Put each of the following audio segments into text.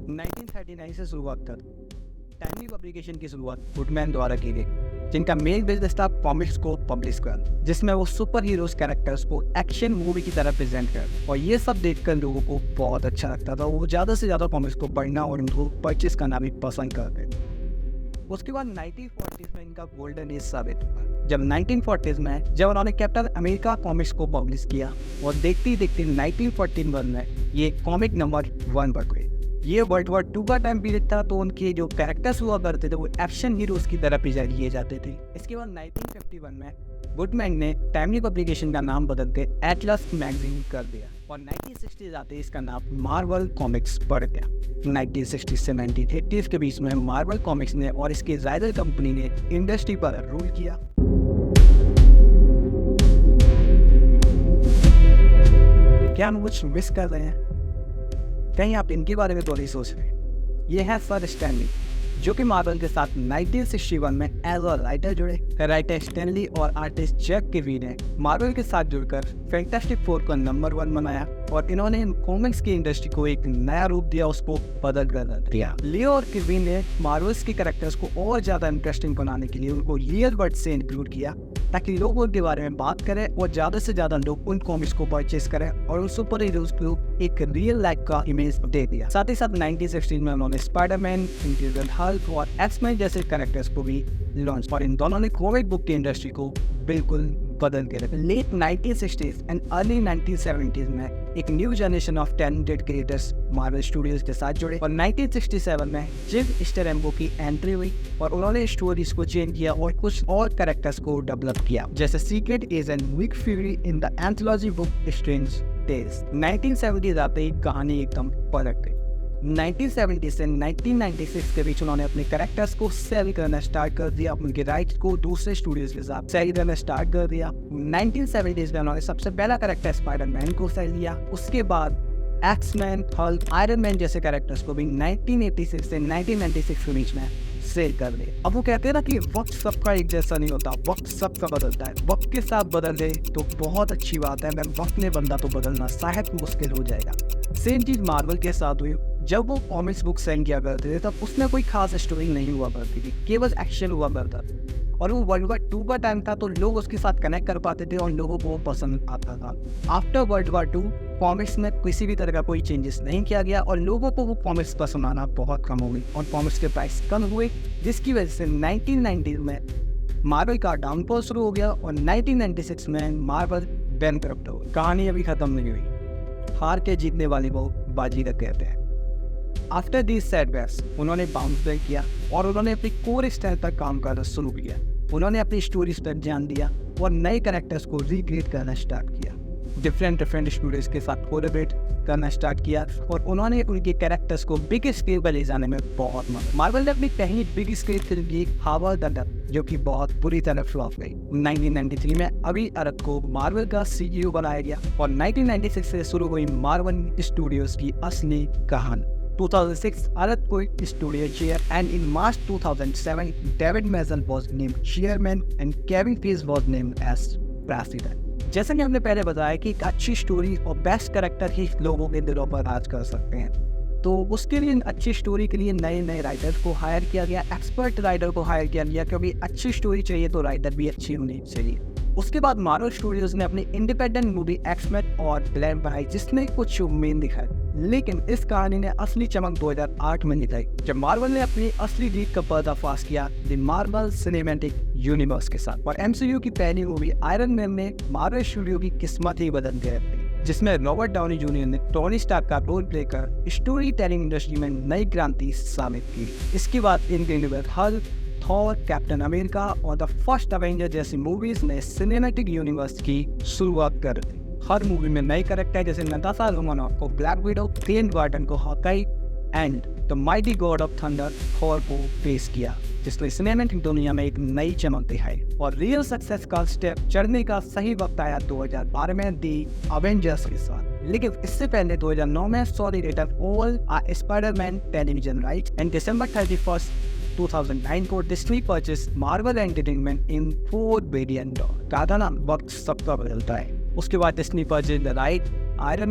1939 से शुरुआत कर टाइमली पब्लिकेशन की शुरुआत गुडमैन द्वारा की गई, जिनका मेन बिजनेस था कॉमिक्स को पब्लिश कर, जिसमें वो सुपर हीरोज कैरेक्टर्स को एक्शन मूवी की तरह प्रेजेंट कर। और ये सब देखकर लोगों को बहुत अच्छा लगता था। वो ज़्यादा से ज़्यादा कॉमिक्स को पढ़ना और उनको परचेस करना भी पसंद करते थे। उसके बाद 1940s में इनका गोल्डन एज साबित हुआ, जब 1940s में जब उन्होंने कैप्टन अमेरिका कॉमिक्स को पब्लिश किया और देखते ही देखते 1941 में ये कॉमिक नंबर 1 पर गए। ये वर्ल्ड वॉर 2 का टाइम पीरियड था, तो उनके जो कैरेक्टर्स हुआ करते थे वो एक्शन हीरोज की तरह प्रेजेंट किए जाते थे। इसके बाद 1951 में गुडमैन ने टाइमली पब्लिकेशन का नाम बदल के एटलस मैगजीन कर दिया और 1960s आते इसका नाम मार्वल कॉमिक्स पड़ गया। 1960 से 1980s के बीच में मार्वल कॉमिक्स ने और इसके राइवल कंपनी ने इंडस्ट्री पर रूल किया। क्या हम कुछ मिस कर रहे हैं? कहीं आप इनके बारे में तो नहीं सोच रहे? ये है सर स्टैनली, जो कि मार्वल के साथ 1961 में एज अ राइटर जुड़े। राइटर स्टैनली और आर्टिस्ट जैक किर्बी ने मार्वल के साथ जुड़कर फैंटास्टिक फोर को नंबर 1 बनाया और इन्होंने कॉमिक्स की इंडस्ट्री को एक नया रूप दिया, उसको बदल कर दिया। लियो और किर्बी ने मार्वल्स के कैरेक्टर्स को और ज़्यादा इंटरेस्टिंग बनाने के लिए उनको रियल वर्ड से इंक्लूड किया, ताकि लोग उनके बारे में बात करें और ज़्यादा से ज़्यादा लोग उन कॉमिक्स को परचेस करें और उन सुपर हीरोज को एक रियल लाइफ का इमेज दे दिया। साथ ही साथ 1916 में उन्होंने स्पाइडरमैन, इंक्रेडिबल हल्क और एक्स-मैन जैसे कैरेक्टर्स को भी लॉन्च, और इन दोनों ने कॉमिक बुक की इंडस्ट्री को बिल्कुल बदल के रखा। Late 1960s and early 1970s में एक new generation of talented creators Marvel studios के साथ जुड़े और 1967 में जिम स्टेरम्बो की एंट्री हुई और उन्होंने स्टोरीज को चेंज किया और कुछ और कैरेक्टर्स को डेवलप किया, जैसे secret agent Nick Fury in the anthology book Strange Tales. 1970s आते ही कहानी एकदम पलट गई। 1970 से 1996 के बीच उन्होंने अपने कैरेक्टर्स को सेल करना स्टार्ट कर दिया, उनके राइट्स को दूसरे स्टूडियोज के साथ सेल करना स्टार्ट कर दिया। 1970s में उन्होंने सबसे पहला कैरेक्टर स्पाइडरमैन को सेल किया, उसके बाद एक्स-मैन, हल्क, आयरन मैन जैसे कैरेक्टर्स को भी 1986 से 1996 के बीच में सेल कर दे। अब वो कहते हैं ना कि वक्त सबका एक जैसा नहीं होता, वक्त सबका बदलता है। वक्त के साथ बदले तो बहुत अच्छी बात है, मगर वक्त ने बंदा तो बदलना शायद मुश्किल हो जाएगा। सेम चीज मार्वल के साथ हुई। जब वो कॉमिक्स बुक सेल किया करते थे तब उसमें कोई खास स्टोरी नहीं हुआ करती थी, केवल एक्शन हुआ करता था, और वो वर्ल्ड वॉर 2 का टाइम था तो लोग उसके साथ कनेक्ट कर पाते थे और लोगों को पसंद आता था। आफ्टर वर्ल्ड वॉर 2 कॉमिक्स में किसी भी तरह का कोई चेंजेस नहीं किया गया और लोगों को वो कॉमिक्स पसंद आना बहुत कम हो गई और कॉमिक्स के प्राइस कम हुए, जिसकी वजह से 1990 में मार्वल का डाउनफॉल शुरू हो गया और 1996 में मार्वल बैंकरप्ट हो गई। कहानी अभी खत्म नहीं हुई, हार के जीतने वाले वो बाजी रख कहते हैं। आफ्टर दिस सेटबैक्स उन्होंने बाउंस बैक किया और उन्होंने अपनी कोर स्टाइल पर काम करना शुरू किया। उन्होंने अपनी स्टोरीज पर ध्यान दिया और नए कैरेक्टर्स को रिक्रिएट करना स्टार्ट किया, डिफरेंट स्टूडियोज के साथ कोलैबोरेट करना स्टार्ट किया और उन्होंने उनके कैरेक्टर्स को बिग स्क्रीन पर ले जाने में बहुत मदद। मार्वल ने अपनी पहली बिग स्क्रीन फिल्म की हावर्ड द डक, जो कि बहुत बुरी तरह फ्लॉप गई। 1993 में अभी अरब को मार्वल का CEO बनाया गया और 1996 से शुरू हुई मार्वल स्टूडियोज की असली कहानी। 2006 Arad quit studio chair and in March 2007 David Mazel was named chairman and Kevin Feige was named as president। जैसा कि हमने पहले बताया कि एक अच्छी स्टोरी और बेस्ट कैरेक्टर ही लोगों के दिलों पर राज कर सकते हैं, तो उसके लिए अच्छी स्टोरी के लिए नए नए राइटर्स को हायर किया गया, एक्सपर्ट राइटर को हायर किया गया, क्योंकि अच्छी स्टोरी चाहिए तो राइटर भी अच्छी होनी चाहिए। उसके बाद मार्वल स्टूडियोज ने अपनी इंडिपेंडेंट मूवी एक्स-मैन और ब्लैक बनाई, जिसने कुछ उम्मीद दिखाई, लेकिन इस कहानी ने असली चमक 2008 में दिखाई जब मार्वल ने अपनी असली जीत का पर्दाफाश किया द मार्वल सिनेमैटिक यूनिवर्स के साथ। और MCU की पहली मूवी आयरन मैन ने मार्वल स्टूडियो की किस्मत ही बदल के रख दी, जिसमें रॉबर्ट डाउनी जूनियर ने टोनी स्टार्क का रोल प्ले कर स्टोरी टेलिंग इंडस्ट्री में नई क्रांति साबित की। इसके बाद incredible Hulk, Thor, Captain America और द फर्स्ट अवेंजर जैसी मूवीज ने सिनेमैटिक यूनिवर्स की शुरुआत कर दी। हर मूवी में नए कैरेक्टर जैसे नताशा रोमानोफ को ब्लैक विडो, केन बार्टन को Hawkeye and the mighty God of thunder Thor को पेश किया, जिसने सिनेमैटिक दुनिया में एक नई चमक दिखाई। और रियल सक्सेस का स्टेप चढ़ने का सही वक्त आया 2012 में दी अवेंजर्स के साथ। लेकिन इससे पहले 2009 में Sony return all Spiderman television right and December 31, 2009 को Disney purchase Marvel Entertainment in $4 billion. कहा था ना, वक्त सबका बदलता है। उसके बाद Disney purchase the right Iron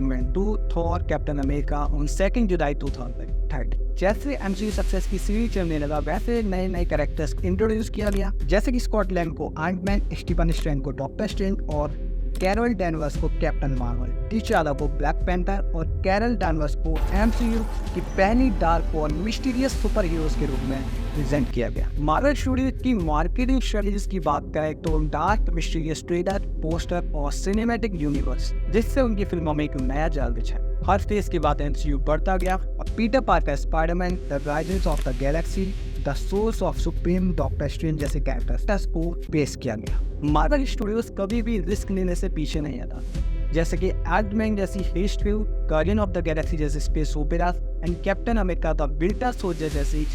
Man 2, Thor, Captain America on 2 July 2003। जैसे एमसीयू सक्सेस की सीढ़ी चलने लगा वैसे नए नए कैरेक्टर्स इंट्रोड्यूस किया गया, जैसे कि स्कॉट लैंग को आयरन मैन, स्टीफन स्ट्रैंज को डॉक्टर स्ट्रेंज और कैरल डैनवर्स को कैप्टन मार्वल, टिचाला को ब्लैक पैंथर और कैरल डैनवर्स को एमसीयू की पहली डार्क और मिस्टीरियस सुपर हीरोज के रूप में प्रेजेंट किया गया। मार्वल स्टूडियोज की मार्केटिंग स्ट्रेटजीज की बात करें तो डार्क मिस्टीरियस ट्रेलर, पोस्टर और सिनेमैटिक यूनिवर्स, जिससे उनकी फिल्मों में एक नया जाल बिछा। हर फेज के बाद एमसीयू बढ़ता गया और Peter Parker, Spiderman, the risers of the Galaxy, the source of supreme, doctor strange जैसे कैरेक्टर्स को पेश किया गया। मार्वल स्टूडियोज कभी भी रिस्क लेने से पीछे नहीं आता, जैसे कि आयरन जैसी heist film, Guardian of the Galaxy जैसे space opera and Captain America the Winter Soldier जैसी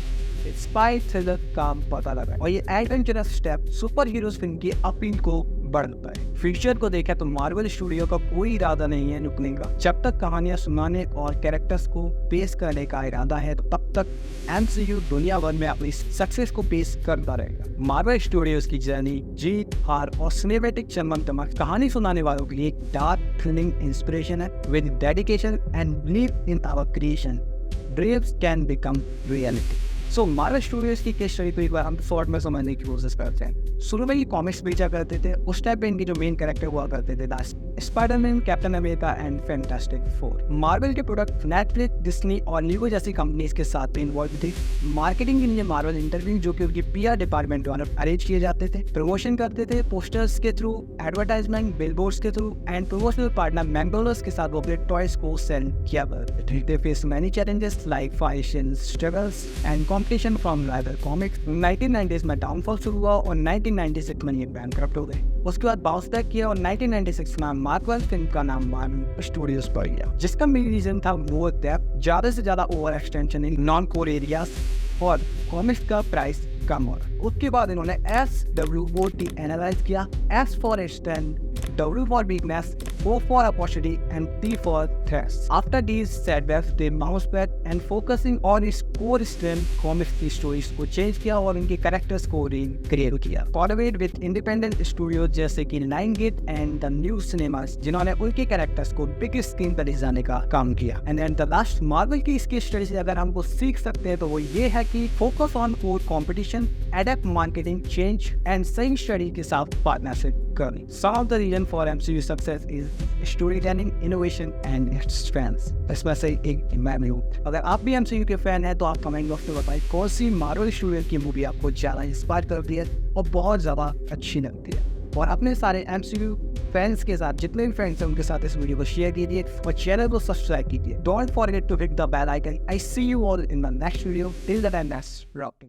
स्पाई थ्रिलर का पता लगा। और ये adventurous step superheroes film की अपील को बढ़ता है। फ्यूचर को देखा तो मार्वल स्टूडियो का कोई इरादा नहीं है रुकने का। जब तक कहानियां सुनाने और कैरेक्टर्स को पेश करने का इरादा है तो तब तक एमसीयू दुनिया भर में अपनी सक्सेस को पेश करता रहेगा। मार्वल स्टूडियोज की जर्नी, जीत, हार और सिनेमैटिक चमक कहानी सुनाने वालों के लिए एक डार्क थ्रिलिंग इंस्पिरेशन है। With dedication and believe in our creation, dreams can become reality. So Marvel Studios की केस स्टडी को एक बार हम शॉर्ट में समझने की कोशिश करते हैं। शुरू में ये कॉमिक्स बेचा करते थे, उस टाइप पे इनके जो मेन कैरेक्टर हुआ करते थे Spiderman, captain America and fantastic four. Marvel के प्रोडक्ट नेटफ्लिक्स, डिज्नी और लीगो जैसी कंपनीज के साथ भी इन्वॉल्व थे। मार्केटिंग के लिए मार्वल इंटरव्यू जो कि उनकी पीआर डिपार्टमेंट द्वारा अरेंज किए जाते थे, प्रमोशन करते थे पोस्टर्स के थ्रू, एडवर्टाइजमेंट, बिलबोर्ड्स के through and promotional partner McDonald's के साथ वो अपने टॉयज को सेल किया करते थे। They face many challenges like financial struggles and competition from rival comics. 1990s में डाउनफॉल शुरू हुआ और 1996 में ये बैंकरप्ट हो गए। उसके बाद बाउंस बैक किया और 1996 में मार्वल फिल्म का नाम मार्वल स्टूडियोज पड़ गया, जिसका मेन रीजन था मोर डेप्थ, ज्यादा से ज्यादा over extension in non core areas और कॉमिक्स का प्राइस कम हो रहा। उसके बाद इन्होंने SWOT एनालाइज किया, S for strength, W for weakness, O for opportunity and T for threats. After these setbacks, they bounced back and focusing on its core strength, comics की stories को change किया और उनके characters को recreate किया। Collaborate with independent studios जैसे कि Lionsgate and the New Cinemas, जिन्होंने उनके characters को big screen पर ले जाने का काम किया। And then the last, Marvel की इसकी स्टडी से अगर हमको सीख सकते हैं तो वो ये है कि focus on core competition, adapt marketing, change and सही स्टडी के साथ partnership करनी। Some of the reason for MCU success is storytelling, innovation and its strengths. इसमें से एक मैं भी हूँ। अगर आप भी MCU के फैन हैं तो आप कमेंट बॉक्स में बताइए कौन सी मार्वल स्टूडियो की मूवी आपको ज़्यादा इंस्पायर करती है और बहुत ज़्यादा अच्छी लगती है। और अपने सारे MCU फैंस के साथ जितने भी फ्रेंड्स हैं उनके साथ इस वीडियो को शेयर कीजिए और चैनल को सब्सक्राइब कीजिए। Don't forget to hit the bell icon. I see you all in the next video. Till the time, that's rocking.